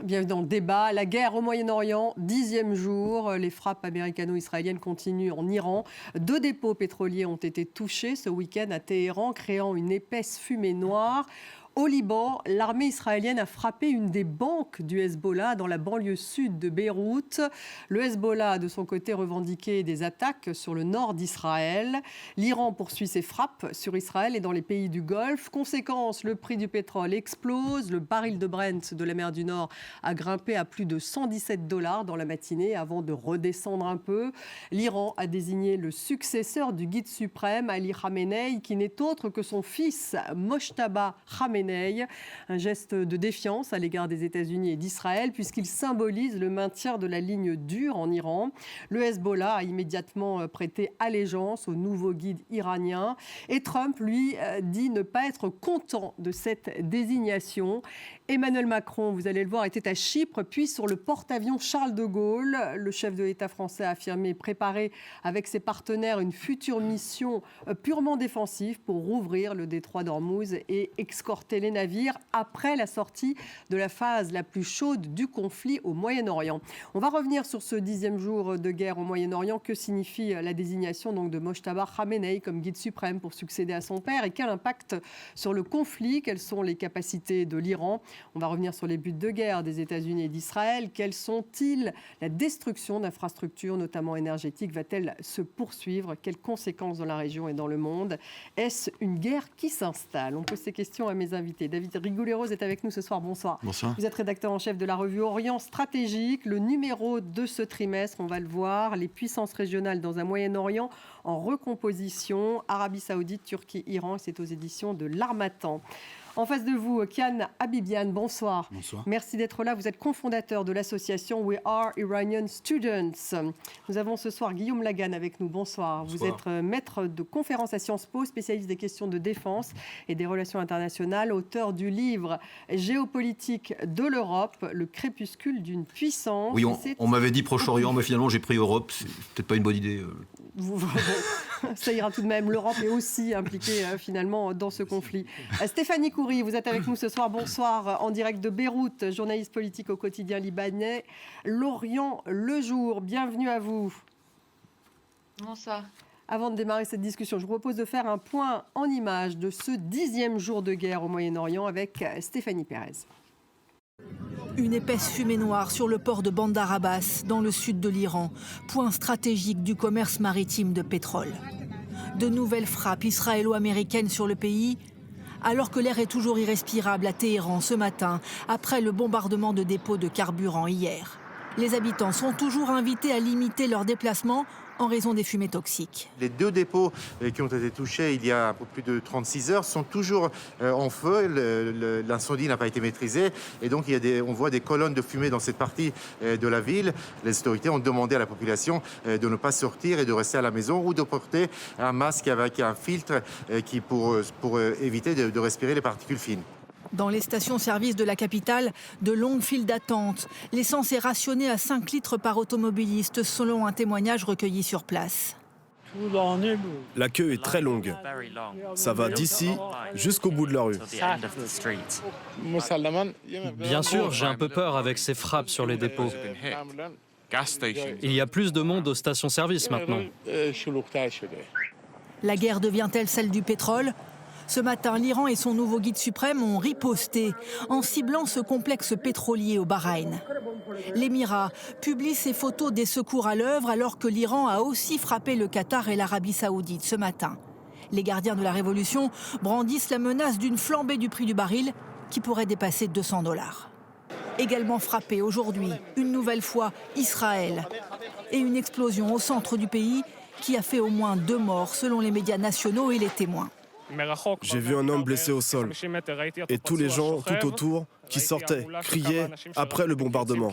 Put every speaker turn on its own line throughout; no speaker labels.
Bienvenue dans le débat. La guerre au Moyen-Orient, 10e jour. Les frappes américano-israéliennes continuent en Iran. 2 dépôts pétroliers ont été touchés ce week-end à Téhéran, créant une épaisse fumée noire. Au Liban, l'armée israélienne a frappé une des banques du Hezbollah dans la banlieue sud de Beyrouth. Le Hezbollah a de son côté revendiqué des attaques sur le nord d'Israël. L'Iran poursuit ses frappes sur Israël et dans les pays du Golfe. Conséquence, le prix du pétrole explose. Le baril de Brent de la mer du Nord a grimpé à plus de $117 dans la matinée avant de redescendre un peu. L'Iran a désigné le successeur du guide suprême, Ali Khamenei, qui n'est autre que son fils, Mojtaba Khamenei. Un geste de défiance à l'égard des États-Unis et d'Israël, puisqu'il symbolise le maintien de la ligne dure en Iran. Le Hezbollah a immédiatement prêté allégeance au nouveau guide iranien. Et Trump, lui, dit ne pas être content de cette désignation. Emmanuel Macron, vous allez le voir, était à Chypre, puis sur le porte-avions Charles de Gaulle. Le chef de l'État français a affirmé préparer avec ses partenaires une future mission purement défensive pour rouvrir le détroit d'Ormuz et escorter les navires après la sortie de la phase la plus chaude du conflit au Moyen-Orient. On va revenir sur ce 10e jour de guerre au Moyen-Orient. Que signifie la désignation donc, de Mojtaba Khamenei comme guide suprême pour succéder à son père et quel impact sur le conflit? Quelles sont les capacités de l'Iran? On va revenir sur les buts de guerre des États-Unis et d'Israël. Quels sont-ils? La destruction d'infrastructures, notamment énergétiques, va-t-elle se poursuivre? Quelles conséquences dans la région et dans le monde? Est-ce une guerre qui s'installe? On pose ces questions à mes invités. David Rigouleros est avec nous ce soir. Bonsoir.
Bonsoir.
Vous êtes rédacteur en chef de la revue Orient Stratégique. Le numéro de ce trimestre, on va le voir, les puissances régionales dans un Moyen-Orient en recomposition. Arabie Saoudite, Turquie, Iran. C'est aux éditions de l'Harmattan. En face de vous, Kian Abibian, bonsoir.
Bonsoir.
Merci d'être là. Vous êtes cofondateur de l'association We Are Iranian Students. Nous avons ce soir Guillaume Lagan avec nous. Bonsoir. Vous êtes maître de conférence à Sciences Po, spécialiste des questions de défense et des relations internationales, auteur du livre Géopolitique de l'Europe, le crépuscule d'une puissance.
Oui, on m'avait dit Proche-Orient, mais finalement j'ai pris Europe. C'est peut-être pas une bonne idée.
Ça ira tout de même. L'Europe est aussi impliquée finalement dans ce conflit. Stéphanie Khoury, vous êtes avec nous ce soir. Bonsoir, en direct de Beyrouth, journaliste politique au quotidien libanais L'Orient le jour. Bienvenue à vous.
Bonsoir.
Avant de démarrer cette discussion, je vous propose de faire un point en images de ce 10e jour de guerre au Moyen-Orient avec Stéphanie Pérez.
Une épaisse fumée noire sur le port de Bandar Abbas, dans le sud de l'Iran, point stratégique du commerce maritime de pétrole. De nouvelles frappes israélo-américaines sur le pays, alors que l'air est toujours irrespirable à Téhéran ce matin, après le bombardement de dépôts de carburant hier. Les habitants sont toujours invités à limiter leurs déplacements en raison des fumées toxiques.
Les 2 dépôts qui ont été touchés il y a un peu plus de 36 heures sont toujours en feu. L'incendie n'a pas été maîtrisé et donc on voit des colonnes de fumée dans cette partie de la ville. Les autorités ont demandé à la population de ne pas sortir et de rester à la maison ou de porter un masque avec un filtre pour éviter de respirer les particules fines.
Dans les stations-service de la capitale, de longues files d'attente. L'essence est rationnée à 5 litres par automobiliste, selon un témoignage recueilli sur place.
La queue est très longue. Ça va d'ici jusqu'au bout de la rue.
Bien sûr, j'ai un peu peur avec ces frappes sur les dépôts. Il y a plus de monde aux stations-service maintenant.
La guerre devient-elle celle du pétrole ? Ce matin, l'Iran et son nouveau guide suprême ont riposté en ciblant ce complexe pétrolier au Bahreïn. L'Émirat publie ses photos des secours à l'œuvre alors que l'Iran a aussi frappé le Qatar et l'Arabie Saoudite ce matin. Les gardiens de la révolution brandissent la menace d'une flambée du prix du baril qui pourrait dépasser $200. Également frappé aujourd'hui, une nouvelle fois, Israël. Et une explosion au centre du pays qui a fait au moins 2 morts selon les médias nationaux et les témoins.
J'ai vu un homme blessé au sol et tous les gens tout autour qui sortaient, criaient après le bombardement.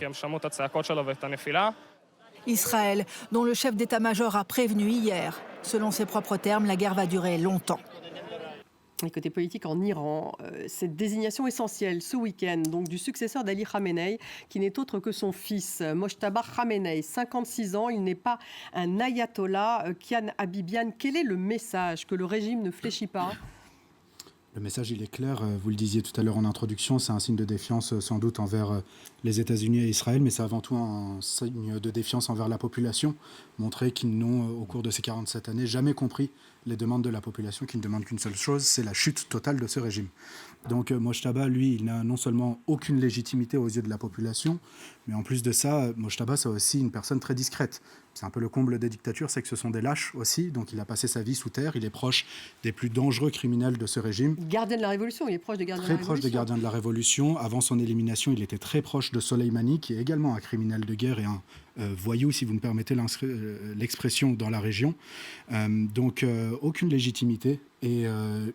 Israël, dont le chef d'état-major a prévenu hier. Selon ses propres termes, la guerre va durer longtemps.
Et côté politique en Iran, cette désignation essentielle ce week-end donc du successeur d'Ali Khamenei, qui n'est autre que son fils, Mojtaba Khamenei, 56 ans, il n'est pas un ayatollah. Kian Abibian, quel est le message? Que le régime ne fléchit pas?
Le message, il est clair. Vous le disiez tout à l'heure en introduction, c'est un signe de défiance sans doute envers les États-Unis et Israël, mais c'est avant tout un signe de défiance envers la population, montrer qu'ils n'ont, au cours de ces 47 années, jamais compris les demandes de la population, qui ne demandent qu'une seule chose, c'est la chute totale de ce régime. Donc Mojtaba, lui, il n'a non seulement aucune légitimité aux yeux de la population, mais en plus de ça, Mojtaba, c'est aussi une personne très discrète. C'est un peu le comble des dictatures, c'est que ce sont des lâches aussi. Donc il a passé sa vie sous terre, il est proche des plus dangereux criminels de ce régime.
Gardien de la Révolution, il est proche des gardiens de la Révolution.
Très proche des gardiens de la Révolution. Avant son élimination, il était très proche de Soleimani, qui est également un criminel de guerre et un voyou, si vous me permettez l'expression, dans la région. Donc aucune légitimité et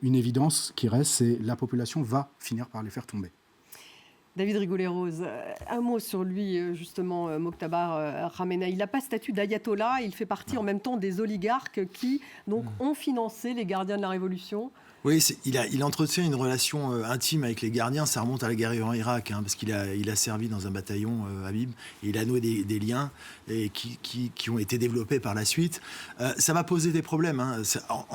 une évidence qui reste, c'est la population va finir par les faire tomber.
David Rigoulet-Rose, un mot sur lui, justement, Mojtaba Khamenei. Il n'a pas statut d'ayatollah, il fait partie en même temps des oligarques qui donc, ont financé les gardiens de la Révolution.
Oui, il entretient une relation intime avec les gardiens. Ça remonte à la guerre en Irak, parce qu'il a servi dans un bataillon Habib. Et il a noué des liens qui ont été développés par la suite. Ça va poser des problèmes.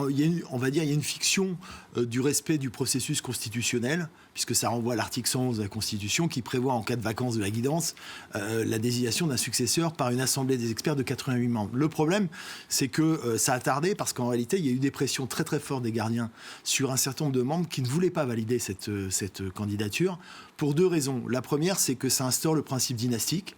Il y a une fiction du respect du processus constitutionnel, puisque ça renvoie à l'article 111 de la Constitution qui prévoit, en cas de vacance de la guidance, la désignation d'un successeur par une assemblée des experts de 88 membres. Le problème, c'est que ça a tardé parce qu'en réalité, il y a eu des pressions très très fortes des gardiens sur un certain nombre de membres qui ne voulaient pas valider cette candidature pour deux raisons. La première, c'est que ça instaure le principe dynastique,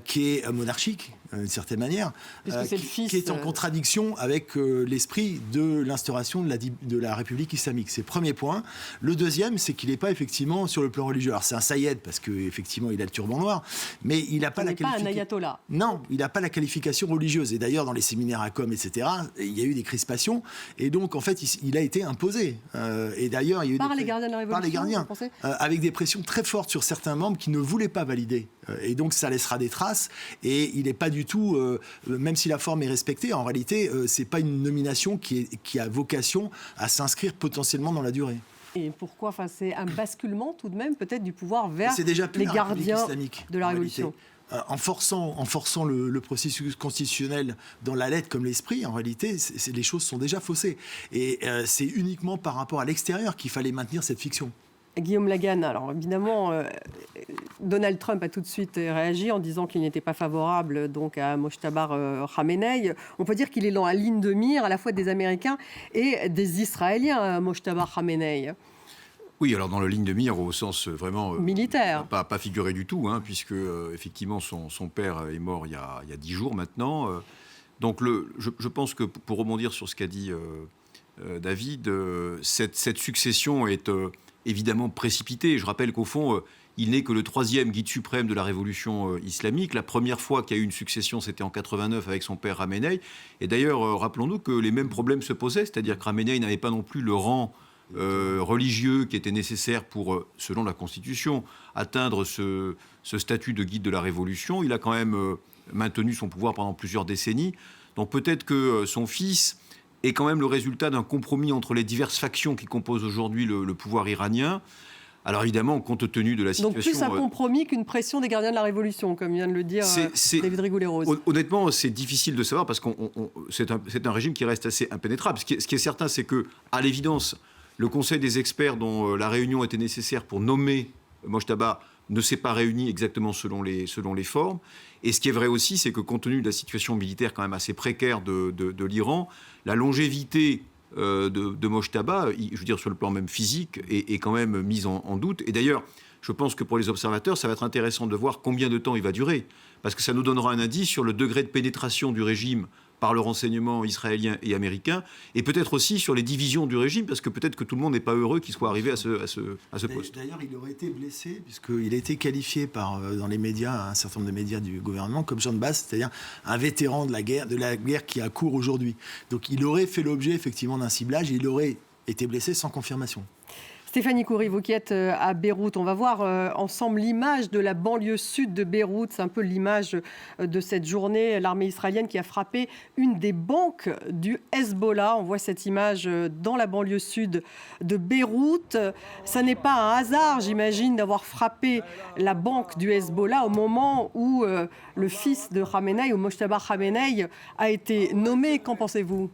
qui est monarchique, d'une certaine manière, qui est en contradiction avec l'esprit de l'instauration de la République islamique. C'est le premier point. Le deuxième, c'est qu'il n'est pas effectivement sur le plan religieux. Alors c'est un saïd parce qu'effectivement il a le turban noir, mais il n'a pas la qualification.
Pas un ayatollah.
Non, il n'a pas la qualification religieuse. Et d'ailleurs, dans les séminaires à Com, etc., il y a eu des crispations. Et donc, en fait, il a été imposé. Et d'ailleurs, il y a eu
par les gardiens de la Révolution.
Par les gardiens, avec des pressions très fortes sur certains membres qui ne voulaient pas valider. Et donc, ça laissera des traces. Et il n'est pas du tout, même si la forme est respectée, en réalité, c'est pas une nomination qui a vocation à s'inscrire potentiellement dans la durée.
Et pourquoi c'est un basculement tout de même peut-être du pouvoir vers les
la
gardiens
islamique,
de la Révolution.
En forçant le processus constitutionnel dans la lettre comme l'esprit, en réalité, les choses sont déjà faussées. Et c'est uniquement par rapport à l'extérieur qu'il fallait maintenir cette fiction.
Guillaume Lagan, alors évidemment, Donald Trump a tout de suite réagi en disant qu'il n'était pas favorable donc, à Mojtaba Khamenei. On peut dire qu'il est dans la ligne de mire à la fois des Américains et des Israéliens, Mojtaba Khamenei.
Oui, alors dans la ligne de mire au sens vraiment
militaire,
pas figuré du tout, puisque effectivement son père est mort il y a 10 jours maintenant. Donc je pense que pour rebondir sur ce qu'a dit David, cette succession est évidemment précipitée. Je rappelle qu'au fond, il n'est que le 3e guide suprême de la révolution islamique. La première fois qu'il y a eu une succession, c'était en 89 avec son père Khamenei. Et d'ailleurs, rappelons-nous que les mêmes problèmes se posaient, c'est-à-dire que Khamenei n'avait pas non plus le rang religieux qui était nécessaire pour, selon la Constitution, atteindre ce statut de guide de la Révolution. Il a quand même maintenu son pouvoir pendant plusieurs décennies. Donc peut-être que son fils est quand même le résultat d'un compromis entre les diverses factions qui composent aujourd'hui le pouvoir iranien. Alors évidemment, compte tenu de la situation...
Donc plus un compromis qu'une pression des gardiens de la Révolution, comme vient de le dire David Rigoulet-Rose.
Honnêtement, c'est difficile de savoir parce que c'est un régime qui reste assez impénétrable. Ce qui est certain, c'est que, à l'évidence, le Conseil des experts dont la réunion était nécessaire pour nommer Mojtaba ne s'est pas réuni exactement selon les formes. Et ce qui est vrai aussi, c'est que compte tenu de la situation militaire quand même assez précaire de l'Iran, la longévité de Mojtaba, je veux dire sur le plan même physique, est quand même mise en doute. Et d'ailleurs, je pense que pour les observateurs, ça va être intéressant de voir combien de temps il va durer. Parce que ça nous donnera un indice sur le degré de pénétration du régime par le renseignement israélien et américain, et peut-être aussi sur les divisions du régime, parce que peut-être que tout le monde n'est pas heureux qu'il soit arrivé à ce poste.
D'ailleurs, il aurait été blessé, puisqu'il a été qualifié dans les médias, un certain nombre de médias du gouvernement, comme Jean de Basse, c'est-à-dire un vétéran de la guerre qui a cours aujourd'hui. Donc il aurait fait l'objet effectivement d'un ciblage, et il aurait été blessé sans confirmation.
Stéphanie Khoury, vous qui êtes à Beyrouth, on va voir ensemble l'image de la banlieue sud de Beyrouth. C'est un peu l'image de cette journée, l'armée israélienne qui a frappé une des banques du Hezbollah. On voit cette image dans la banlieue sud de Beyrouth. Ça n'est pas un hasard, j'imagine, d'avoir frappé la banque du Hezbollah au moment où le fils de Khamenei, ou Mojtaba Khamenei, a été nommé. Qu'en pensez-vous ?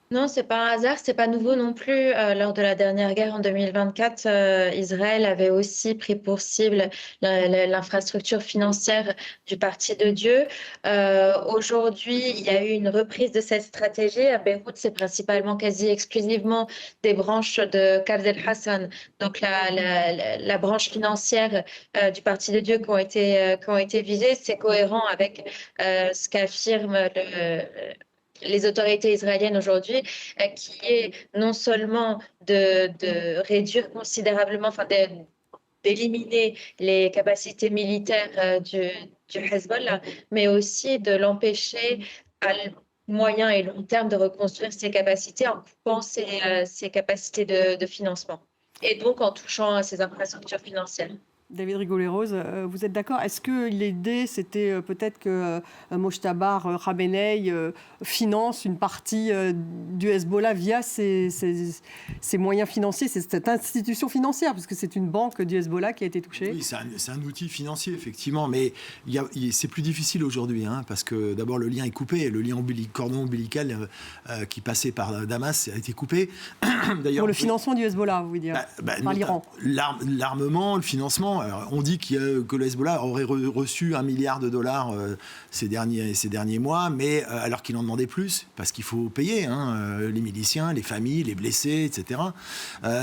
Non, c'est pas un hasard, c'est pas nouveau non plus. Lors de la dernière guerre en 2024, Israël avait aussi pris pour cible l'infrastructure financière du Parti de Dieu. Aujourd'hui, il y a eu une reprise de cette stratégie. À Beyrouth, c'est principalement, quasi exclusivement, des branches de Kafz el-Hassan, donc la branche financière du Parti de Dieu qui ont été visées. C'est cohérent avec ce qu'affirme les autorités israéliennes aujourd'hui, qui est non seulement de réduire considérablement, d'éliminer les capacités militaires du Hezbollah, mais aussi de l'empêcher à moyen et long terme de reconstruire ses capacités en coupant ses capacités de financement et donc en touchant à ses infrastructures financières.
David Rigoleros, vous êtes d'accord? Est-ce que l'idée, c'était peut-être que Mojtaba Khamenei finance une partie du Hezbollah via ses moyens financiers, cette institution financière, puisque c'est une banque du Hezbollah qui a été touchée?
Oui, c'est un outil financier, effectivement, mais c'est plus difficile aujourd'hui, hein, parce que d'abord, le lien est coupé, le lien cordon ombilical qui passait par Damas a été coupé.
Pour le financement du Hezbollah, vous voulez dire, par l'Iran.
L'armement, le financement. Alors, on dit que le Hezbollah aurait reçu $1 milliard ces derniers mois, mais alors qu'il en demandait plus, parce qu'il faut payer les miliciens, les familles, les blessés, etc.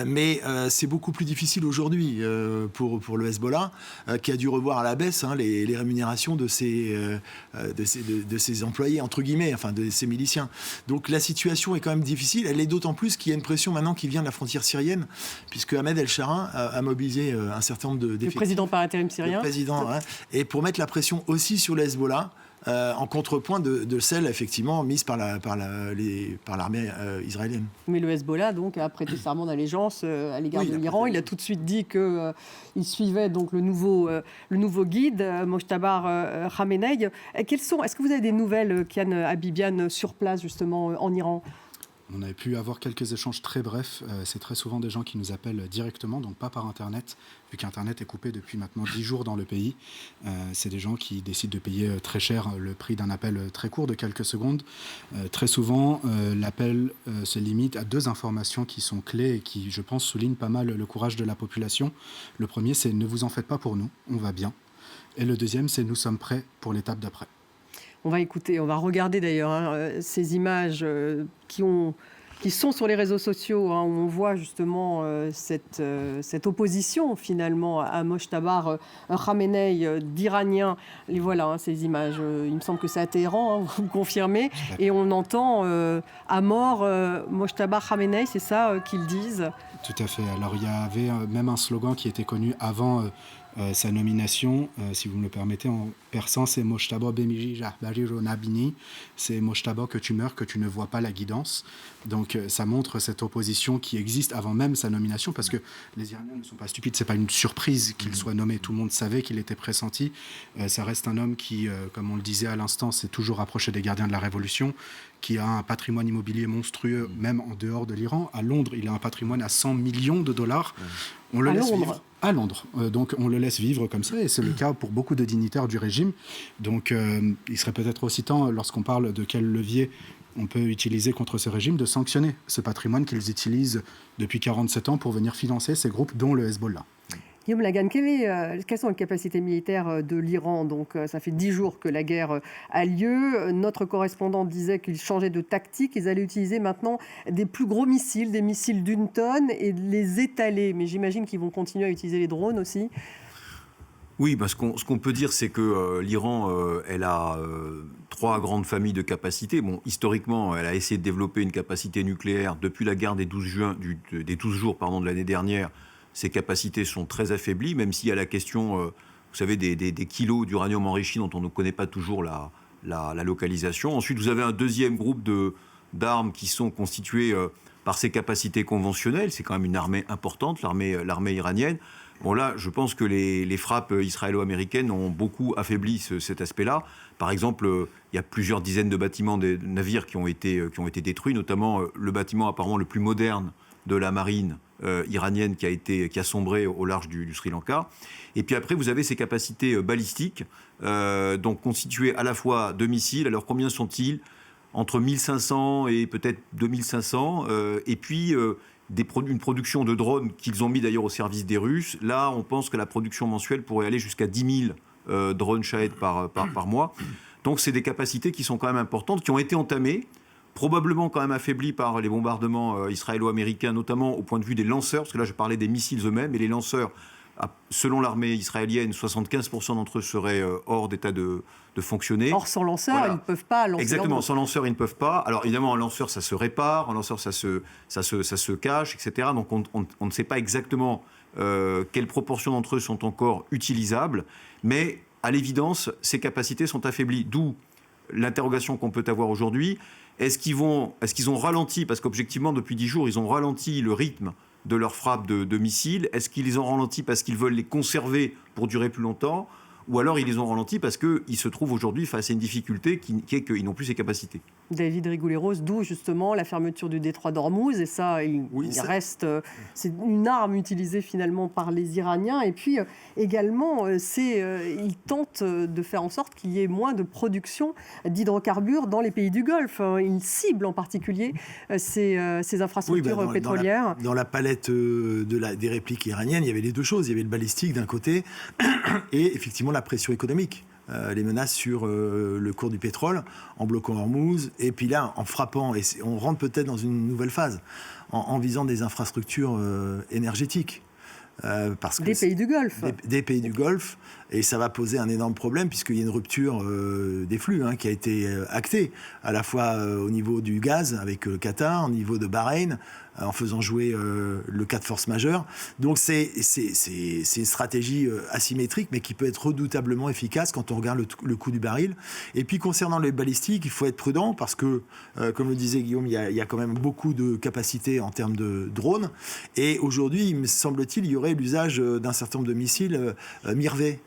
Mais c'est beaucoup plus difficile aujourd'hui pour le Hezbollah, qui a dû revoir à la baisse les rémunérations de ses employés, entre guillemets, enfin de ses miliciens. Donc la situation est quand même difficile. Elle est d'autant plus qu'il y a une pression maintenant qui vient de la frontière syrienne, puisque Ahmed El-Sharaa a mobilisé un certain nombre de
le président par intérim syrien.
Le président, et pour mettre la pression aussi sur le Hezbollah, en contrepoint de celle effectivement mise par l'armée israélienne.
Mais le Hezbollah donc a prêté serment d'allégeance à l'égard de l'Iran. Il a tout de suite dit qu'il suivait donc le nouveau guide Mojtaba Khamenei. Est-ce que vous avez des nouvelles, Kian Habibian, sur place justement en Iran?
On avait pu avoir quelques échanges très brefs. C'est très souvent des gens qui nous appellent directement, donc pas par Internet, vu qu'Internet est coupé depuis maintenant 10 jours dans le pays. C'est des gens qui décident de payer très cher le prix d'un appel très court de quelques secondes. Très souvent, l'appel se limite à 2 informations qui sont clés et qui, je pense, soulignent pas mal le courage de la population. Le premier, c'est « ne vous en faites pas pour nous, on va bien ». Et le deuxième, c'est « nous sommes prêts pour l'étape d'après ».
On va écouter, on va regarder d'ailleurs ces images qui sont sur les réseaux sociaux, où on voit justement cette opposition finalement à Mojtaba Khamenei d'Iraniens. Et voilà, ces images. Il me semble que c'est à Téhéran, vous me confirmez. Et on entend à mort Mojtaba Khamenei, c'est ça qu'ils disent?
Tout à fait. Alors il y avait même un slogan qui était connu avant sa nomination, si vous me le permettez, en persan, c'est Mojtaba Bemiji Jahbari Ronabini, c'est Mojtaba que tu meurs, que tu ne vois pas la guidance. Donc ça montre cette opposition qui existe avant même sa nomination, parce que les Iraniens ne sont pas stupides, c'est pas une surprise qu'il soit nommé, tout le monde savait qu'il était pressenti. Ça reste un homme qui, comme on le disait à l'instant, s'est toujours rapproché des gardiens de la Révolution, qui a un patrimoine immobilier monstrueux, même en dehors de l'Iran. À Londres, il a un patrimoine à $100 millions. On le laisse vivre à Londres. Donc on le laisse vivre comme ça, et c'est le cas pour beaucoup de dignitaires du régime. Donc il serait peut-être aussi temps, lorsqu'on parle de quel levier on peut utiliser contre ce régime, de sanctionner ce patrimoine qu'ils utilisent depuis 47 ans pour venir financer ces groupes, dont le Hezbollah.
Guillaume Lagan, quelles sont les capacités militaires de l'Iran? Donc, ça fait 10 jours que la guerre a lieu. Notre correspondant disait qu'ils changeaient de tactique. Ils allaient utiliser maintenant des plus gros missiles, des missiles d'1 tonne, et les étaler. Mais j'imagine qu'ils vont continuer à utiliser les drones aussi.
Oui, ce qu'on peut dire, c'est que l'Iran, elle a 3 grandes familles de capacités. Bon, historiquement, elle a essayé de développer une capacité nucléaire depuis la guerre des 12 jours de l'année dernière. Ces capacités sont très affaiblies, même s'il y a la question, vous savez, des kilos d'uranium enrichi dont on ne connaît pas toujours la localisation. Ensuite, vous avez un deuxième groupe d'armes qui sont constituées par ces capacités conventionnelles. C'est quand même une armée importante, l'armée iranienne. Bon, là, je pense que les frappes israélo-américaines ont beaucoup affaibli cet aspect-là. Par exemple, il y a plusieurs dizaines de bâtiments, de navires qui ont été détruits, notamment le bâtiment apparemment le plus moderne de la marine iranienne qui a sombré au large du Sri Lanka. Et puis après, vous avez ces capacités balistiques, donc constituées à la fois de missiles. Alors combien sont-ils ? entre 1500 et peut-être 2500, et puis une production de drones qu'ils ont mis d'ailleurs au service des Russes. Là, on pense que la production mensuelle pourrait aller jusqu'à 10 000 drones Shahed par mois. Donc c'est des capacités qui sont quand même importantes, qui ont été entamées, probablement quand même affaiblies par les bombardements israélo-américains, notamment au point de vue des lanceurs, parce que là je parlais des missiles eux-mêmes, et les lanceurs, selon l'armée israélienne, 75% d'entre eux seraient hors d'état de fonctionner.
Or, sans lanceur,
Voilà.
ils ne peuvent pas lancer.
Exactement, sans lanceur, ils ne peuvent pas. Alors évidemment, un lanceur, ça se répare, un lanceur, ça se cache, etc. Donc on ne sait pas exactement quelle proportion d'entre eux sont encore utilisables, mais à l'évidence, ces capacités sont affaiblies. D'où l'interrogation qu'on peut avoir aujourd'hui. Est-ce qu'ils ont ralenti, parce qu'objectivement, depuis 10 jours, ils ont ralenti le rythme de leurs frappes de missiles. Est-ce qu'ils les ont ralentis parce qu'ils veulent les conserver pour durer plus longtemps, ou alors ils les ont ralentis parce qu'ils se trouvent aujourd'hui face à une difficulté qui est qu'ils n'ont plus ces capacités.
David Rigouleros, d'où justement la fermeture du détroit d'Ormuz, et ça, reste, c'est une arme utilisée finalement par les Iraniens, et puis également, ils tentent de faire en sorte qu'il y ait moins de production d'hydrocarbures dans les pays du Golfe. Ils ciblent en particulier ces infrastructures pétrolières.
Dans la palette des répliques iraniennes, il y avait les deux choses. Il y avait le balistique d'un côté et effectivement la pression économique. Les menaces sur le cours du pétrole, en bloquant Hormuz, et puis là, en frappant, et on rentre peut-être dans une nouvelle phase, en visant des infrastructures énergétiques. Parce que
des pays du Golfe.
Des pays du Golfe, et ça va poser un énorme problème, puisqu'il y a une rupture des flux qui a été actée, à la fois au niveau du gaz, avec le Qatar, au niveau de Bahreïn, en faisant jouer le cas de force majeure. Donc c'est une stratégie asymétrique, mais qui peut être redoutablement efficace quand on regarde le coût du baril. Et puis concernant les balistiques, il faut être prudent, parce que, comme le disait Guillaume, il y a quand même beaucoup de capacités en termes de drones. Et aujourd'hui, il me semble-t-il, il y aurait l'usage d'un certain nombre de missiles Mirvé,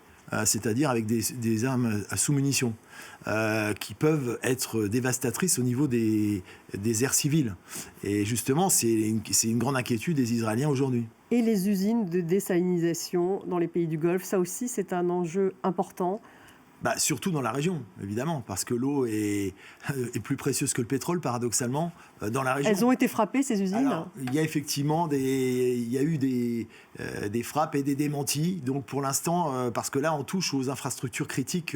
c'est-à-dire avec des armes à sous-munitions, qui peuvent être dévastatrices au niveau des aires civiles. Et justement, c'est une grande inquiétude des Israéliens aujourd'hui.
Et les usines de désalinisation dans les pays du Golfe, ça aussi, c'est un enjeu important.
Surtout dans la région, évidemment, parce que l'eau est plus précieuse que le pétrole, paradoxalement, dans la région.
Elles ont été frappées, ces usines ?
Alors, il y a effectivement eu des frappes et des démentis. Donc pour l'instant, parce que là, on touche aux infrastructures critiques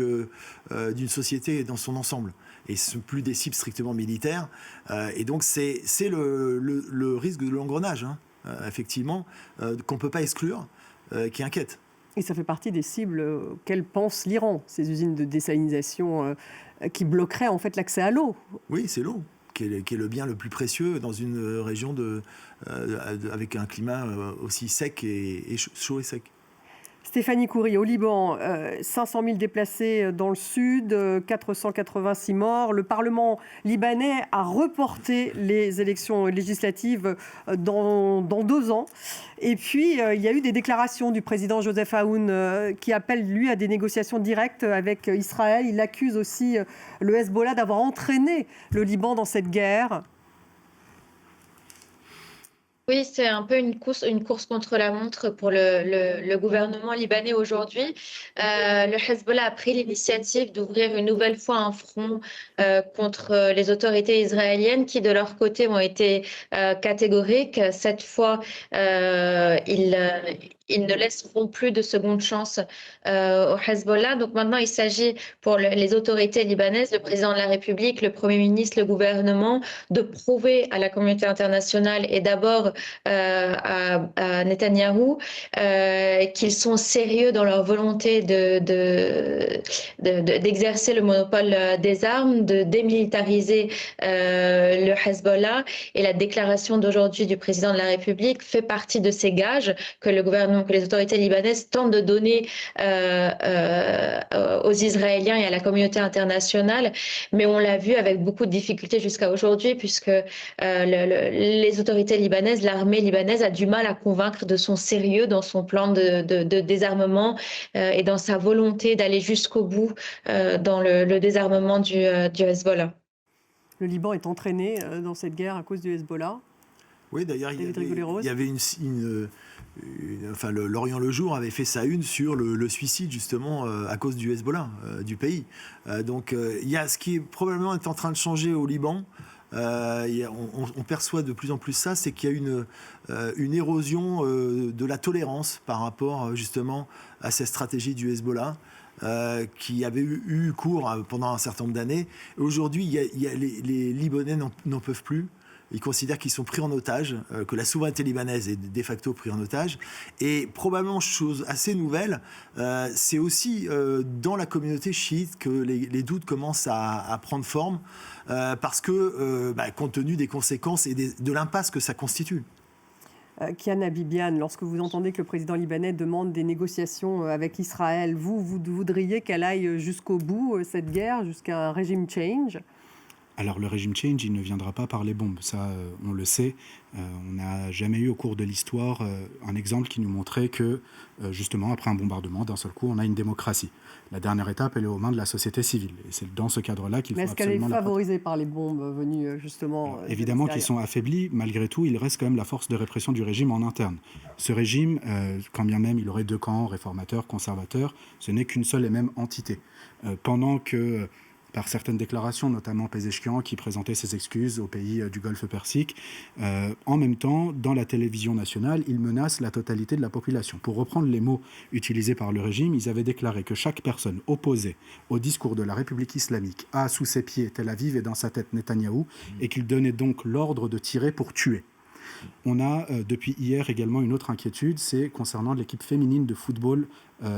d'une société dans son ensemble. Et ce ne sont plus des cibles strictement militaires. Et donc c'est le risque de l'engrenage, effectivement, qu'on ne peut pas exclure, qui inquiète.
Et ça fait partie des cibles auxquelles pense l'Iran, ces usines de désalinisation qui bloqueraient en fait l'accès à l'eau.
Oui, c'est l'eau, qui est le bien le plus précieux dans une région avec un climat aussi sec et chaud et sec.
Stéphanie Khoury, au Liban, 500 000 déplacés dans le sud, 486 morts. Le Parlement libanais a reporté les élections législatives dans 2 ans. Et puis, il y a eu des déclarations du président Joseph Aoun qui appelle, lui, à des négociations directes avec Israël. Il accuse aussi le Hezbollah d'avoir entraîné le Liban dans cette guerre.
Oui, c'est un peu une course contre la montre pour le gouvernement libanais aujourd'hui. Le Hezbollah a pris l'initiative d'ouvrir une nouvelle fois un front contre les autorités israéliennes qui, de leur côté, ont été catégoriques. Cette fois, ils ne laisseront plus de seconde chance au Hezbollah. Donc maintenant, il s'agit pour les autorités libanaises, le président de la République, le Premier ministre, le gouvernement, de prouver à la communauté internationale et d'abord à Netanyahou qu'ils sont sérieux dans leur volonté d'exercer le monopole des armes, de démilitariser le Hezbollah. Et la déclaration d'aujourd'hui du président de la République fait partie de ces gages que les autorités libanaises tentent de donner aux Israéliens et à la communauté internationale. Mais on l'a vu avec beaucoup de difficultés jusqu'à aujourd'hui, puisque les autorités libanaises, l'armée libanaise a du mal à convaincre de son sérieux dans son plan de désarmement et dans sa volonté d'aller jusqu'au bout dans le désarmement du Hezbollah.
Le Liban est entraîné dans cette guerre à cause du Hezbollah.
Oui, d'ailleurs, il y avait l'Orient le Jour avait fait sa une sur le suicide justement à cause du Hezbollah du pays. Donc il y a ce qui est probablement est en train de changer au Liban. On perçoit de plus en plus ça, c'est qu'il y a une érosion de la tolérance par rapport justement à cette stratégie du Hezbollah. Qui avait eu cours pendant un certain nombre d'années. Aujourd'hui, les Libanais n'en peuvent plus. Ils considèrent qu'ils sont pris en otage, que la souveraineté libanaise est de facto prise en otage. Et probablement, chose assez nouvelle, c'est aussi dans la communauté chiite que les doutes commencent à prendre forme, parce que, compte tenu des conséquences et de l'impasse que ça constitue.
Kiana Bibiane, lorsque vous entendez que le président libanais demande des négociations avec Israël, vous voudriez qu'elle aille jusqu'au bout, cette guerre, jusqu'à un régime change ?
Alors le régime change, il ne viendra pas par les bombes, ça on le sait. On n'a jamais eu au cours de l'histoire un exemple qui nous montrait que justement après un bombardement, d'un seul coup, on a une démocratie. La dernière étape, elle est aux mains de la société civile. Et c'est dans ce cadre-là qu'il faut absolument...
Mais est-ce qu'elle est favorisée par les bombes venues justement...
Alors, évidemment qu'ils sont affaiblis, malgré tout, il reste quand même la force de répression du régime en interne. Ce régime, quand bien même il aurait deux camps, réformateurs, conservateurs, ce n'est qu'une seule et même entité. Pendant que... par certaines déclarations, notamment Pezeshkian, qui présentait ses excuses aux pays du Golfe Persique. En même temps, dans la télévision nationale, il menace la totalité de la population. Pour reprendre les mots utilisés par le régime, ils avaient déclaré que chaque personne opposée au discours de la République islamique a sous ses pieds Tel Aviv et dans sa tête Netanyahou, et qu'il donnait donc l'ordre de tirer pour tuer. On a depuis hier également une autre inquiétude, c'est concernant l'équipe féminine de football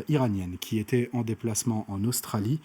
iranienne qui était en déplacement en Australie,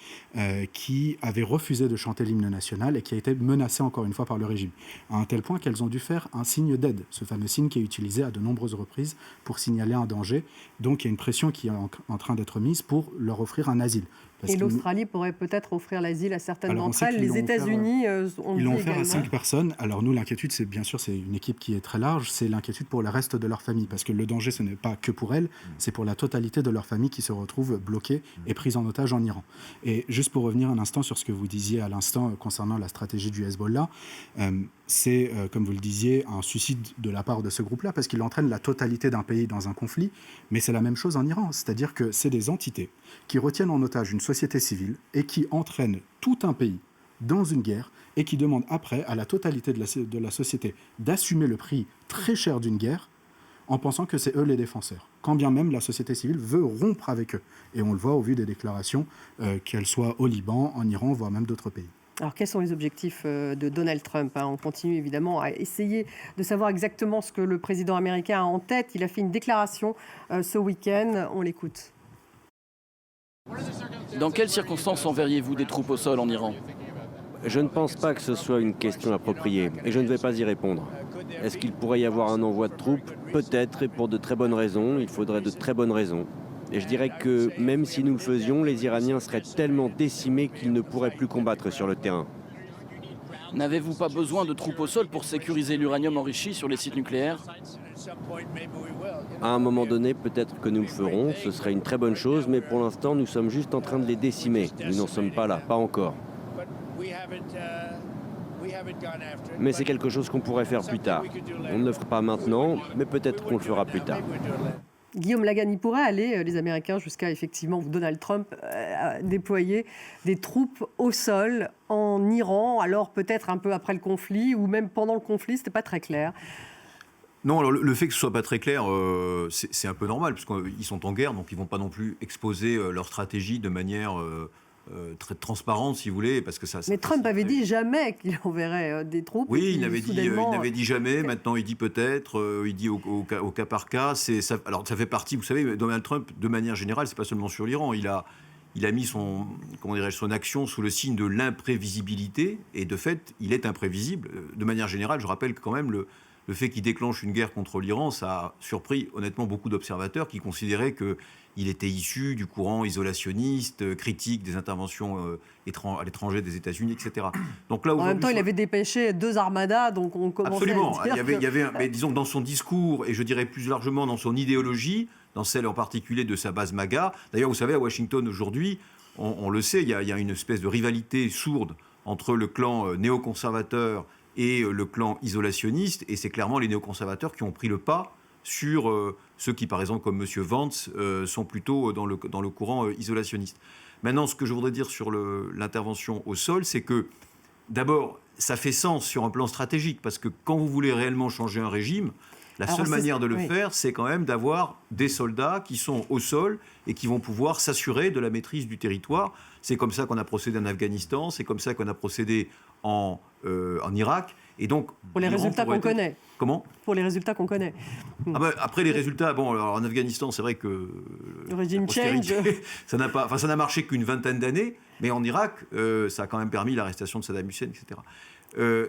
qui avait refusé de chanter l'hymne national et qui a été menacée encore une fois par le régime, à un tel point qu'elles ont dû faire un signe d'aide, ce fameux signe qui est utilisé à de nombreuses reprises pour signaler un danger. Donc il y a une pression qui est en train d'être mise pour leur offrir un asile.
Et l'Australie pourrait peut-être offrir l'asile à certaines d'entre elles. Les États-Unis ont
ils l'ont offert
également
à 5 personnes. Alors nous, l'inquiétude, c'est bien sûr, c'est une équipe qui est très large, c'est l'inquiétude pour le reste de leur famille, parce que le danger, ce n'est pas que pour elles, c'est pour la totalité de leur famille qui se retrouve bloquée et prise en otage en Iran. Et juste pour revenir un instant sur ce que vous disiez à l'instant concernant la stratégie du Hezbollah, c'est, comme vous le disiez, un suicide de la part de ce groupe-là, parce qu'il entraîne la totalité d'un pays dans un conflit, mais c'est la même chose en Iran, c'est-à-dire que c'est des entités qui retiennent en otage une société civile et qui entraînent tout un pays dans une guerre et qui demandent après à la totalité de la société d'assumer le prix très cher d'une guerre en pensant que c'est eux les défenseurs, quand bien même la société civile veut rompre avec eux. Et on le voit au vu des déclarations, qu'elles soient au Liban, en Iran, voire même d'autres pays.
Alors, quels sont les objectifs de Donald Trump ? On continue évidemment à essayer de savoir exactement ce que le président américain a en tête. Il a fait une déclaration ce week-end. On l'écoute.
Dans quelles circonstances enverriez-vous des troupes au sol en Iran ?
Je ne pense pas que ce soit une question appropriée et je ne vais pas y répondre. Est-ce qu'il pourrait y avoir un envoi de troupes ? Peut-être, et pour de très bonnes raisons. Il faudrait de très bonnes raisons. Et je dirais que même si nous le faisions, les Iraniens seraient tellement décimés qu'ils ne pourraient plus combattre sur le terrain.
N'avez-vous pas besoin de troupes au sol pour sécuriser l'uranium enrichi sur les sites nucléaires ?
À un moment donné, peut-être que nous le ferons, ce serait une très bonne chose, mais pour l'instant, nous sommes juste en train de les décimer. Nous n'en sommes pas là, pas encore. Mais c'est quelque chose qu'on pourrait faire plus tard. On ne le fera pas maintenant, mais peut-être qu'on le fera plus tard.
Guillaume Lagan, il pourrait aller, les Américains, jusqu'à effectivement Donald Trump, déployer des troupes au sol en Iran, alors peut-être un peu après le conflit, ou même pendant le conflit, ce n'était pas très clair.
Non, alors le fait que ce soit pas très clair, c'est un peu normal, puisqu'ils sont en guerre, donc ils ne vont pas non plus exposer leur stratégie de manière très transparente, si vous voulez, parce que ça.
Mais Trump avait dit jamais qu'il enverrait des troupes.
Oui, il n'avait dit jamais. Maintenant, il dit peut-être. Il dit au cas par cas. Alors, ça fait partie. Vous savez, Donald Trump, de manière générale, c'est pas seulement sur l'Iran. Il a mis son action sous le signe de l'imprévisibilité, et de fait, il est imprévisible. De manière générale, je rappelle que quand même le fait qu'il déclenche une guerre contre l'Iran, ça a surpris honnêtement beaucoup d'observateurs qui considéraient qu'il était issu du courant isolationniste, critique des interventions à l'étranger des États-Unis, etc. Donc là,
en même temps, il avait dépêché 2 armadas, donc on commençait
absolument.
à dire
mais disons que dans son discours, et je dirais plus largement dans son idéologie, dans celle en particulier de sa base MAGA, d'ailleurs, vous savez, à Washington aujourd'hui, on le sait, il y a une espèce de rivalité sourde entre le clan néoconservateur et le clan isolationniste, et c'est clairement les néoconservateurs qui ont pris le pas sur ceux qui, par exemple, comme M. Vance, sont plutôt dans le courant isolationniste. Maintenant, ce que je voudrais dire sur l'intervention au sol, c'est que, d'abord, ça fait sens sur un plan stratégique, parce que quand vous voulez réellement changer un régime, la seule manière de le faire, c'est quand même d'avoir des soldats qui sont au sol et qui vont pouvoir s'assurer de la maîtrise du territoire. C'est comme ça qu'on a procédé en Afghanistan, c'est comme ça qu'on a procédé en Irak. Et donc,
pour les résultats qu'on connaît.
Comment ?
Pour les résultats qu'on connaît.
Après, les résultats, bon, alors en Afghanistan, c'est vrai que
le régime change.
ça n'a marché qu'une vingtaine d'années, mais en Irak, ça a quand même permis l'arrestation de Saddam Hussein, etc.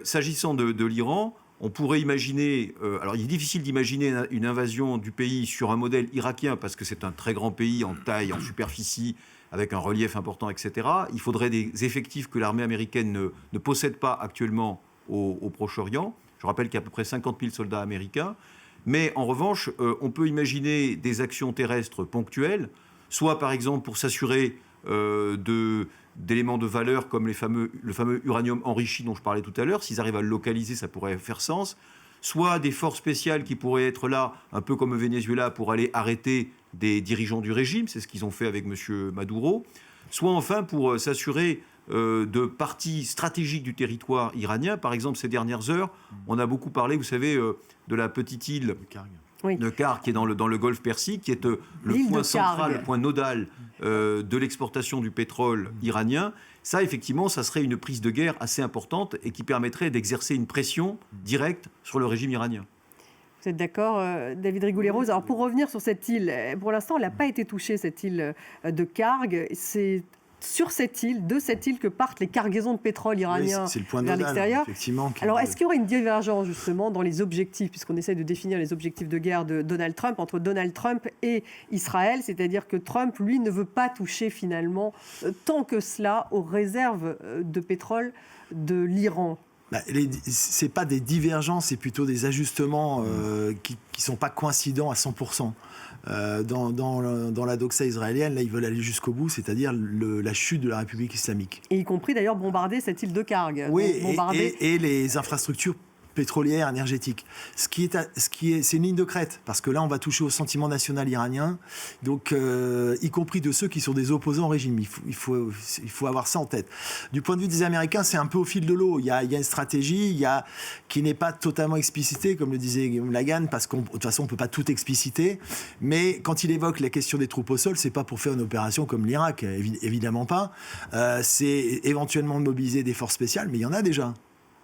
S'agissant de l'Iran, on pourrait imaginer, alors il est difficile d'imaginer une invasion du pays sur un modèle irakien, parce que c'est un très grand pays en taille, en superficie, avec un relief important, etc. Il faudrait des effectifs que l'armée américaine ne possède pas actuellement au Proche-Orient. Je rappelle qu'il y a à peu près 50 000 soldats américains. Mais en revanche, on peut imaginer des actions terrestres ponctuelles, soit par exemple pour s'assurer d'éléments de valeur comme le fameux uranium enrichi dont je parlais tout à l'heure. S'ils arrivent à le localiser, ça pourrait faire sens. Soit des forces spéciales qui pourraient être là, un peu comme au Venezuela, pour aller arrêter des dirigeants du régime. C'est ce qu'ils ont fait avec M. Maduro. Soit enfin pour s'assurer de parties stratégiques du territoire iranien. Par exemple, ces dernières heures, on a beaucoup parlé, vous savez, de la petite île de Karg, qui est dans le golfe Persique, qui est le point central, le point nodal de l'exportation du pétrole iranien. Ça, effectivement, ça serait une prise de guerre assez importante et qui permettrait d'exercer une pression directe sur le régime iranien.
Vous êtes d'accord, David Rigoulet-Rose? Alors, pour revenir sur cette île, pour l'instant, elle n'a pas été touchée, cette île de Karg. C'est sur cette île, de cette île que partent les cargaisons de pétrole iranien vers l'extérieur. Alors, est-ce qu'il y aurait une divergence justement dans les objectifs, puisqu'on essaie de définir les objectifs de guerre de Donald Trump, entre Donald Trump et Israël, c'est-à-dire que Trump, lui, ne veut pas toucher finalement tant que cela aux réserves de pétrole de l'Iran?
Ce n'est pas des divergences, c'est plutôt des ajustements qui ne sont pas coïncidents à 100%. Dans la doxa israélienne, là, ils veulent aller jusqu'au bout, c'est-à-dire la chute de la République islamique.
Et y compris d'ailleurs bombarder cette île de Karg.
Oui, et les infrastructures pétrolière, énergétique. C'est une ligne de crête, parce que là, on va toucher au sentiment national iranien, donc y compris de ceux qui sont des opposants au régime. Il faut avoir ça en tête. Du point de vue des Américains, c'est un peu au fil de l'eau. Il y a une stratégie qui n'est pas totalement explicitée, comme le disait Guillaume Lagan, parce de toute façon, on ne peut pas tout expliciter. Mais quand il évoque la question des troupes au sol, c'est pas pour faire une opération comme l'Irak, évidemment pas. C'est éventuellement de mobiliser des forces spéciales, mais il y en a déjà.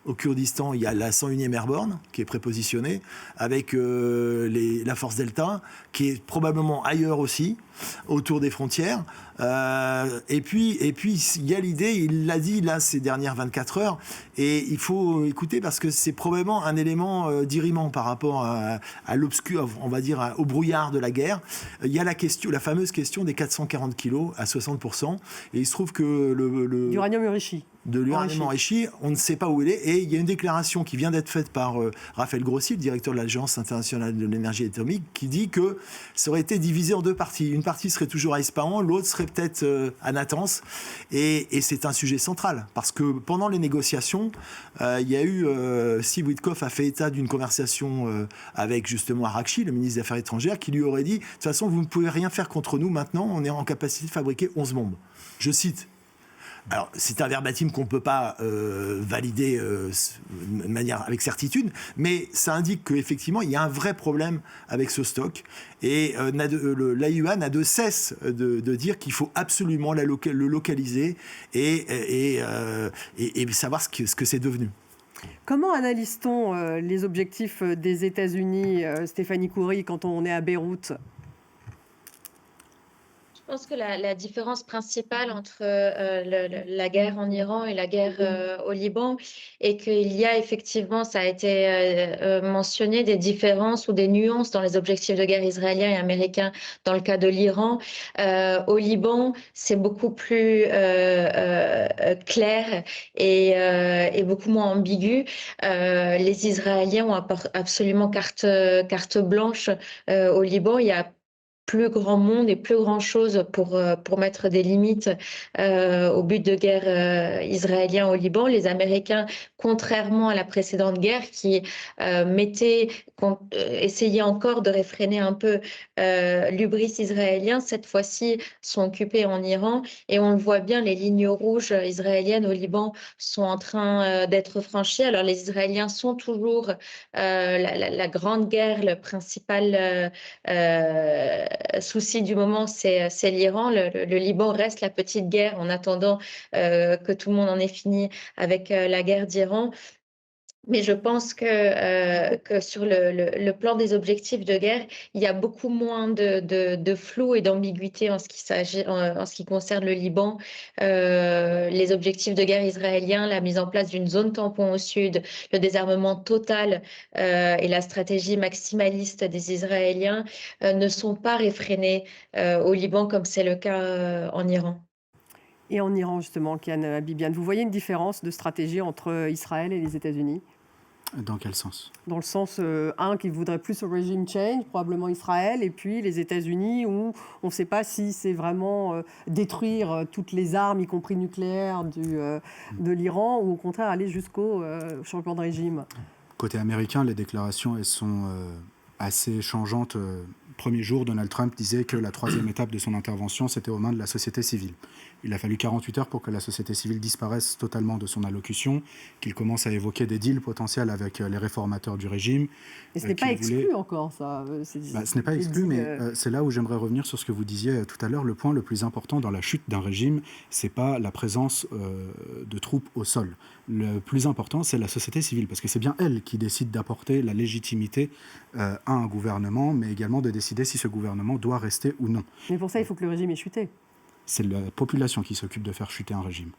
Au Kurdistan, il y a la 101e Airborne qui est prépositionnée, avec la force Delta, qui est probablement ailleurs aussi, autour des frontières. Et puis, il y a l'idée, il l'a dit là ces dernières 24 heures, et il faut écouter parce que c'est probablement un élément dirimant par rapport à l'obscur, on va dire, au brouillard de la guerre. Il y a la fameuse question des 440 kilos à 60%, et il se trouve que
l'uranium enrichi.
De l'uranium enrichi, on ne sait pas où il est. Et il y a une déclaration qui vient d'être faite par Raphaël Grossi, le directeur de l'Agence internationale de l'énergie atomique, qui dit que ça aurait été divisé en deux parties. Une partie serait toujours à Ispahan, l'autre serait peut-être à Natanz. Et c'est un sujet central, parce que pendant les négociations, il y a eu... Steve Witkoff a fait état d'une conversation avec justement Arakchi, le ministre des Affaires étrangères, qui lui aurait dit « De toute façon, vous ne pouvez rien faire contre nous maintenant, on est en capacité de fabriquer 11 bombes. » Je cite. Alors, c'est un verbatim qu'on ne peut pas valider de manière avec certitude, mais ça indique qu'effectivement, il y a un vrai problème avec ce stock. Et l'AIEA n'a de cesse de dire qu'il faut absolument le localiser et savoir ce que c'est devenu.
Comment analyse-t-on les objectifs des États-Unis, Stéphanie Khoury, quand on est à Beyrouth ?
Je pense que la différence principale entre la guerre en Iran et la guerre au Liban est qu'il y a effectivement, ça a été mentionné, des différences ou des nuances dans les objectifs de guerre israéliens et américains dans le cas de l'Iran. Au Liban, c'est beaucoup plus clair et beaucoup moins ambigu. Les Israéliens ont absolument carte blanche au Liban. Il y a plus grand monde et plus grand chose pour mettre des limites au but de guerre israélien au Liban. Les Américains, contrairement à la précédente guerre qui essayait encore de réfréner un peu l'hubris israélien, cette fois-ci sont occupés en Iran et on le voit bien, les lignes rouges israéliennes au Liban sont en train d'être franchies. Alors les Israéliens sont toujours la grande guerre, le principal souci du moment, c'est l'Iran. Le Liban reste la petite guerre en attendant que tout le monde en ait fini avec la guerre d'Iran. Mais je pense que sur le plan des objectifs de guerre, il y a beaucoup moins de flou et d'ambiguïté en ce qui concerne le Liban. Les objectifs de guerre israéliens, la mise en place d'une zone tampon au sud, le désarmement total et la stratégie maximaliste des Israéliens ne sont pas réfrénés au Liban comme c'est le cas en Iran.
Et en Iran, justement, Kian Habibian, vous voyez une différence de stratégie entre Israël et les États-Unis ?
Dans quel sens ?
Dans le sens, un qui voudrait plus au regime change, probablement Israël, et puis les États-Unis, où on ne sait pas si c'est vraiment détruire toutes les armes, y compris nucléaires, de l'Iran, ou au contraire aller jusqu'au changement de régime.
Côté américain, les déclarations, elles sont assez changeantes. Premier jour, Donald Trump disait que la troisième étape de son intervention, c'était aux mains de la société civile. Il a fallu 48 heures pour que la société civile disparaisse totalement de son allocution, qu'il commence à évoquer des deals potentiels avec les réformateurs du régime.
Et ce n'est pas exclu encore, ça.
Ce n'est pas exclu, mais c'est là où j'aimerais revenir sur ce que vous disiez tout à l'heure. Le point le plus important dans la chute d'un régime, ce n'est pas la présence de troupes au sol. Le plus important, c'est la société civile, parce que c'est bien elle qui décide d'apporter la légitimité à un gouvernement, mais également de décider si ce gouvernement doit rester ou non.
Mais pour ça, il faut que le régime ait chuté.
C'est la population qui s'occupe de faire chuter un régime.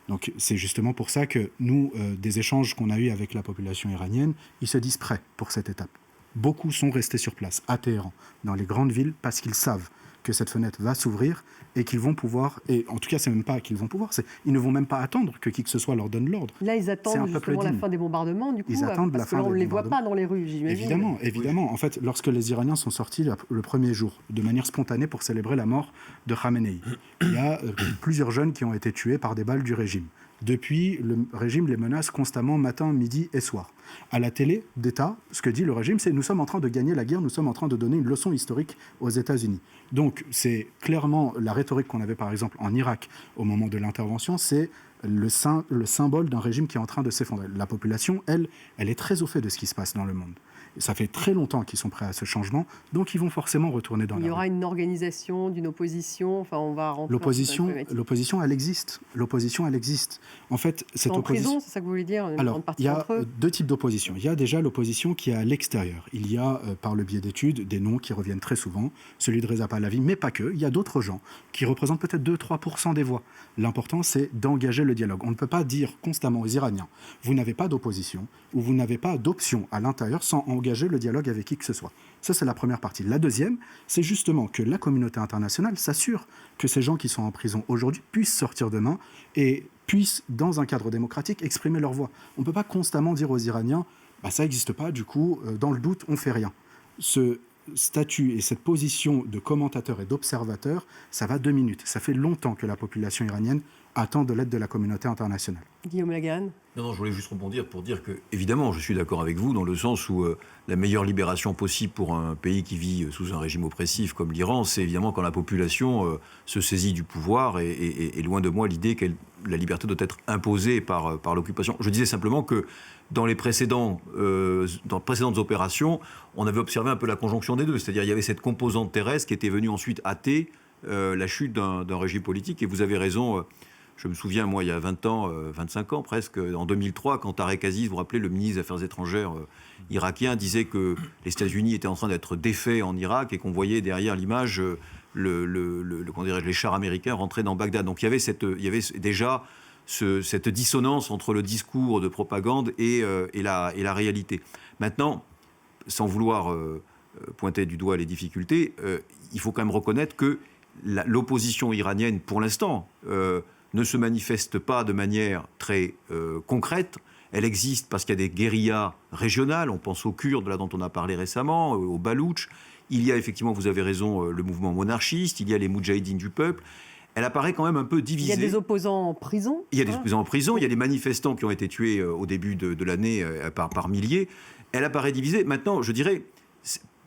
Donc c'est justement pour ça que nous, des échanges qu'on a eus avec la population iranienne, ils se disent prêts pour cette étape. Beaucoup sont restés sur place, à Téhéran, dans les grandes villes, parce qu'ils savent que cette fenêtre va s'ouvrir et qu'ils vont pouvoir, et en tout cas, c'est même pas qu'ils vont pouvoir, ils ne vont même pas attendre que qui que ce soit leur donne l'ordre.
Là, ils attendent justement la fin des bombardements, du coup,
ils attendent
parce qu'on ne les voit pas dans les rues, j'imagine.
Évidemment. En fait, lorsque les Iraniens sont sortis le premier jour, de manière spontanée pour célébrer la mort de Khamenei, il y a plusieurs jeunes qui ont été tués par des balles du régime. Depuis, le régime les menace constamment matin, midi et soir. À la télé d'État, ce que dit le régime, c'est « nous sommes en train de gagner la guerre, nous sommes en train de donner une leçon historique aux États-Unis ». Donc, c'est clairement la rhétorique qu'on avait par exemple en Irak au moment de l'intervention, c'est le symbole d'un régime qui est en train de s'effondrer. La population, elle est très au fait de ce qui se passe dans le monde. Ça fait très longtemps qu'ils sont prêts à ce changement, donc ils vont forcément retourner dans la rue.
Il y aura une organisation d'une opposition, enfin on va rentrer
L'opposition, elle existe. L'opposition, elle existe. En fait, cette opposition...
prison, c'est ça que vous voulez dire?
Alors, il y a deux types d'opposition. Il y a déjà l'opposition qui est à l'extérieur. Il y a, par le biais d'études, des noms qui reviennent très souvent, celui de Reza Pahlavi, mais pas que. Il y a d'autres gens qui représentent peut-être 2-3% des voix. L'important, c'est d'engager le dialogue. On ne peut pas dire constamment aux Iraniens, vous n'avez pas d'opposition ou vous n'avez pas d'option à l'intérieur sans engager le dialogue avec qui que ce soit. Ça, c'est la première partie. La deuxième, c'est justement que la communauté internationale s'assure que ces gens qui sont en prison aujourd'hui puissent sortir demain et puissent, dans un cadre démocratique, exprimer leur voix. On ne peut pas constamment dire aux Iraniens, ça n'existe pas, du coup, dans le doute, on ne fait rien. Ce statut et cette position de commentateur et d'observateur, ça va 2 minutes. Ça fait longtemps que la population iranienne attend de l'aide de la communauté internationale.
Guillaume Lagarenne.
Non, je voulais juste rebondir pour dire que, évidemment, je suis d'accord avec vous dans le sens où la meilleure libération possible pour un pays qui vit sous un régime oppressif comme l'Iran, c'est évidemment quand la population se saisit du pouvoir et loin de moi l'idée que la liberté doit être imposée par l'occupation. Je disais simplement que dans les précédentes opérations, on avait observé un peu la conjonction des deux. C'est-à-dire il y avait cette composante terrestre qui était venue ensuite hâter la chute d'un régime politique. Et vous avez raison... Je me souviens, moi, il y a 20 ans, 25 ans presque, en 2003, quand Tarek Aziz, vous vous rappelez, le ministre des Affaires étrangères irakien, disait que les États-Unis étaient en train d'être défaits en Irak et qu'on voyait derrière l'image les chars américains rentrer dans Bagdad. Donc il y avait déjà cette dissonance entre le discours de propagande et la réalité. Maintenant, sans vouloir pointer du doigt les difficultés, il faut quand même reconnaître que l'opposition iranienne, pour l'instant, ne se manifeste pas de manière très concrète. Elle existe parce qu'il y a des guérillas régionales. On pense aux Kurdes, dont on a parlé récemment, aux Baloutches. Il y a effectivement, vous avez raison, le mouvement monarchiste, il y a les Moudjahidines du peuple. Elle apparaît quand même un peu divisée.
Il y a des opposants en prison.
Il y a des opposants en prison, il y a des manifestants qui ont été tués au début de l'année par milliers. Elle apparaît divisée. Maintenant, je dirais,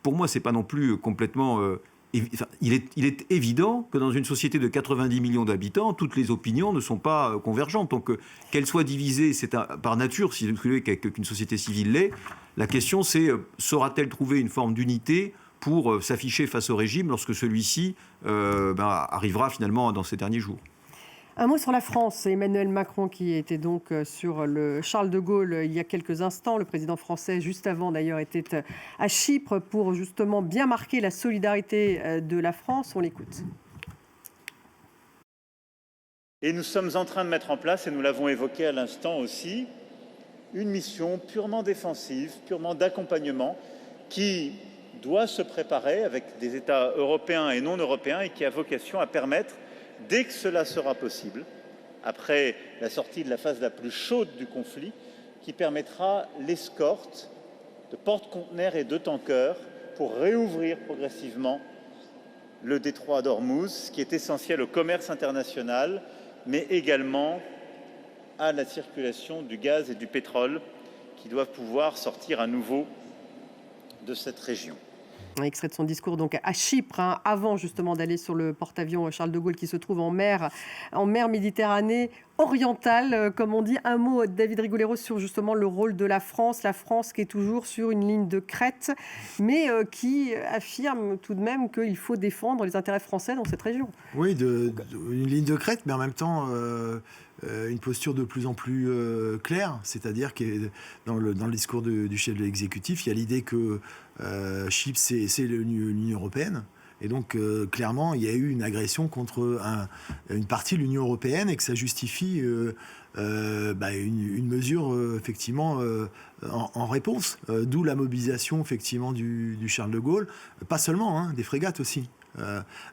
pour moi, c'est pas non plus complètement... il est évident que dans une société de 90 millions d'habitants, toutes les opinions ne sont pas convergentes. Donc, qu'elle soit divisée, c'est par nature, si vous voulez, qu'une société civile l'est. La question, c'est saura-t-elle trouver une forme d'unité pour s'afficher face au régime lorsque celui-ci arrivera finalement dans ces derniers jours.
Un mot sur la France. Emmanuel Macron qui était donc sur le Charles de Gaulle il y a quelques instants. Le président français, juste avant d'ailleurs, était à Chypre pour justement bien marquer la solidarité de la France. On l'écoute.
Et nous sommes en train de mettre en place, et nous l'avons évoqué à l'instant aussi, une mission purement défensive, purement d'accompagnement, qui doit se préparer avec des États européens et non européens et qui a vocation à permettre, dès que cela sera possible, après la sortie de la phase la plus chaude du conflit, qui permettra l'escorte de porte-conteneurs et de tankers pour réouvrir progressivement le détroit d'Ormuz, ce qui est essentiel au commerce international, mais également à la circulation du gaz et du pétrole qui doivent pouvoir sortir à nouveau de cette région.
Un extrait de son discours donc à Chypre, avant justement d'aller sur le porte-avions Charles de Gaulle qui se trouve en mer Méditerranée orientale, comme on dit. Un mot, David Rigolero, sur justement le rôle de la France qui est toujours sur une ligne de crête, mais qui affirme tout de même qu'il faut défendre les intérêts français dans cette région.
Oui, une ligne de crête, mais en même temps... une posture de plus en plus claire, c'est-à-dire que dans le discours du chef de l'exécutif, il y a l'idée que Chypre, c'est l'Union européenne. Et donc, clairement, il y a eu une agression contre une partie de l'Union européenne et que ça justifie une mesure, effectivement, en réponse. D'où la mobilisation, effectivement, du Charles de Gaulle. Pas seulement, des frégates aussi.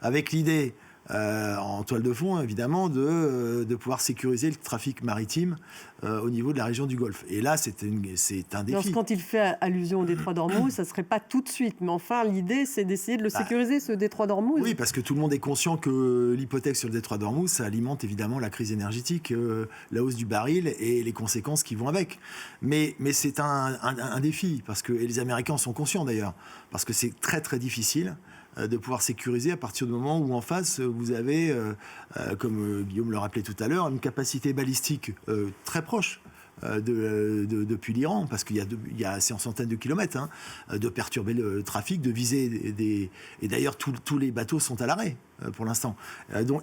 Avec l'idée... en toile de fond, évidemment, de pouvoir sécuriser le trafic maritime au niveau de la région du Golfe. Et là, c'est un défi.
Quand il fait allusion au détroit d'Ormuz, ça ne serait pas tout de suite. Mais enfin, l'idée, c'est d'essayer de le sécuriser, ce détroit d'Ormuz.
Oui, parce que tout le monde est conscient que l'hypothèque sur le détroit d'Ormuz, ça alimente évidemment la crise énergétique, la hausse du baril et les conséquences qui vont avec. Mais c'est un défi, parce que, et les Américains en sont conscients d'ailleurs, parce que c'est très très difficile de pouvoir sécuriser à partir du moment où en face vous avez, comme Guillaume le rappelait tout à l'heure, une capacité balistique très proche depuis l'Iran, parce qu'il y a c'est en centaines de kilomètres, de perturber le trafic, de viser et d'ailleurs tous les bateaux sont à l'arrêt pour l'instant.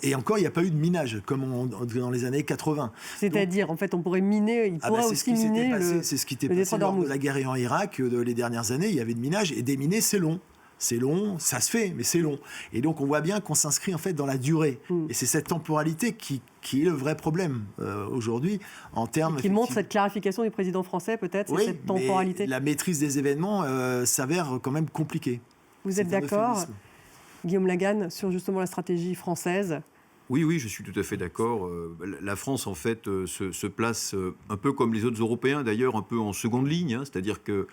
Et encore, il n'y a pas eu de minage comme dans les années 80.
C'est-à-dire, en fait, on pourrait miner, il pourrait aussi miner
c'est ce qui était passé lors de la guerre en Irak les dernières années. Il y avait de minage et déminer, c'est long. C'est long, ça se fait, mais c'est long. Et donc, on voit bien qu'on s'inscrit en fait dans la durée. Et c'est cette temporalité qui est le vrai problème aujourd'hui en termes...
Qui montre cette clarification du président français, peut-être,
oui,
cette temporalité.
Mais la maîtrise des événements s'avère quand même compliquée.
Vous êtes d'accord, Guillaume Laganne, sur justement la stratégie française ?
Oui, je suis tout à fait d'accord. La France, en fait, se place un peu comme les autres Européens, d'ailleurs, un peu en seconde ligne, c'est-à-dire que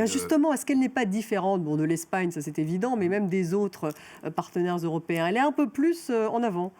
justement, est-ce qu'elle n'est pas différente de l'Espagne, ça c'est évident, mais même des autres partenaires européens? Elle est un peu plus en avant.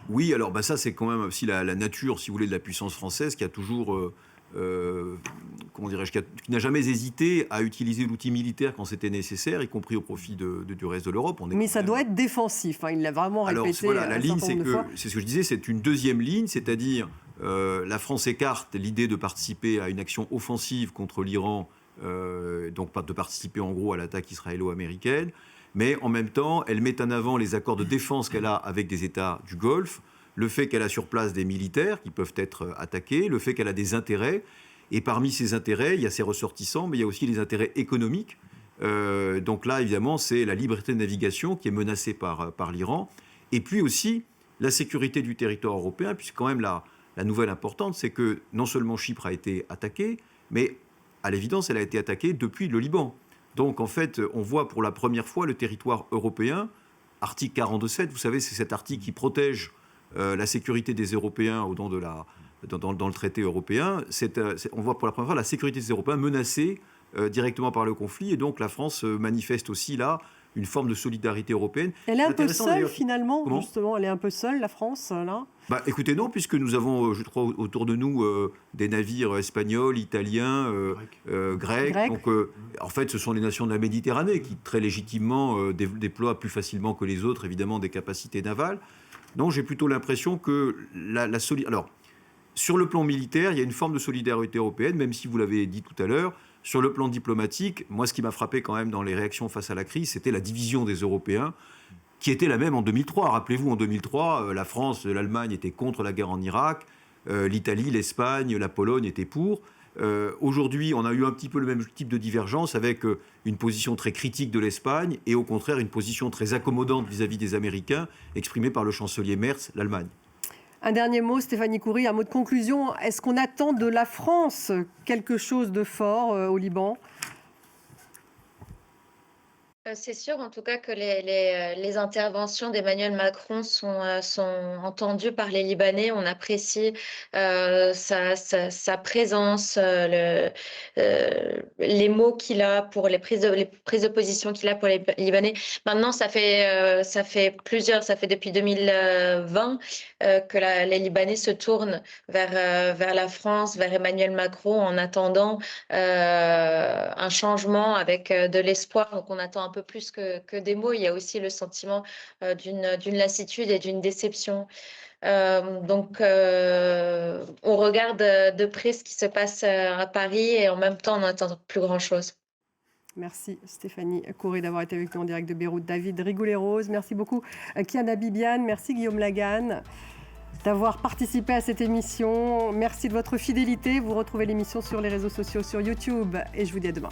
Oui, alors ça c'est quand même aussi la nature, si vous voulez, de la puissance française qui a toujours, comment dirais-je, qui n'a jamais hésité à utiliser l'outil militaire quand c'était nécessaire, y compris au profit du reste de l'Europe.
Mais ça doit être défensif, il l'a vraiment répété.
Alors voilà, la ligne, c'est ce que je disais, c'est une deuxième ligne, c'est-à-dire la France écarte l'idée de participer à une action offensive contre l'Iran, donc de participer en gros à l'attaque israélo-américaine, mais en même temps, elle met en avant les accords de défense qu'elle a avec des États du Golfe, le fait qu'elle a sur place des militaires qui peuvent être attaqués, le fait qu'elle a des intérêts, et parmi ces intérêts, il y a ses ressortissants, mais il y a aussi les intérêts économiques. Donc là, évidemment, c'est la liberté de navigation qui est menacée par l'Iran, et puis aussi la sécurité du territoire européen, puisque quand même la nouvelle importante, c'est que non seulement Chypre a été attaquée, mais à l'évidence, elle a été attaquée depuis le Liban. Donc, en fait, on voit pour la première fois le territoire européen, article 42.7, vous savez, c'est cet article qui protège la sécurité des Européens dans le traité européen. On voit pour la première fois la sécurité des Européens menacée directement par le conflit. Et donc, la France manifeste aussi là une forme de solidarité européenne.
Elle est un peu
Intéressant,
seule
d'ailleurs.
finalement,
Comment ?
justement. Elle est un peu seule, la France, là.
Écoutez, non, puisque nous avons, je crois, autour de nous des navires espagnols, italiens, grecs. Donc, en fait, ce sont les nations de la Méditerranée qui, très légitimement, déploient plus facilement que les autres, évidemment, des capacités navales. Donc, j'ai plutôt l'impression que Alors, sur le plan militaire, il y a une forme de solidarité européenne, même si vous l'avez dit tout à l'heure. Sur le plan diplomatique, moi, ce qui m'a frappé quand même dans les réactions face à la crise, c'était la division des Européens, qui était la même en 2003. Rappelez-vous, en 2003, la France, l'Allemagne étaient contre la guerre en Irak, l'Italie, l'Espagne, la Pologne étaient pour. Aujourd'hui, on a eu un petit peu le même type de divergence avec une position très critique de l'Espagne et au contraire une position très accommodante vis-à-vis des Américains, exprimée par le chancelier Merz, l'Allemagne.
Un dernier mot, Stéphanie Khoury, un mot de conclusion. Est-ce qu'on attend de la France quelque chose de fort au Liban ?
C'est sûr, en tout cas, que les interventions d'Emmanuel Macron sont entendues par les Libanais. On apprécie sa présence, les mots qu'il a pour les prises de position qu'il a pour les Libanais. Maintenant, ça fait depuis 2020 que les Libanais se tournent vers la France, vers Emmanuel Macron, en attendant un changement avec de l'espoir. Donc, on attend un peu plus que des mots. Il y a aussi le sentiment d'une lassitude et d'une déception. On regarde de près ce qui se passe à Paris et en même temps, on n'attend plus grand-chose.
Merci Stéphanie Khoury d'avoir été avec nous en direct de Beyrouth. David Rigoulet-Rose, merci beaucoup. Kiana Bibiane, merci Guillaume Lagan d'avoir participé à cette émission. Merci de votre fidélité. Vous retrouvez l'émission sur les réseaux sociaux, sur YouTube et je vous dis à demain.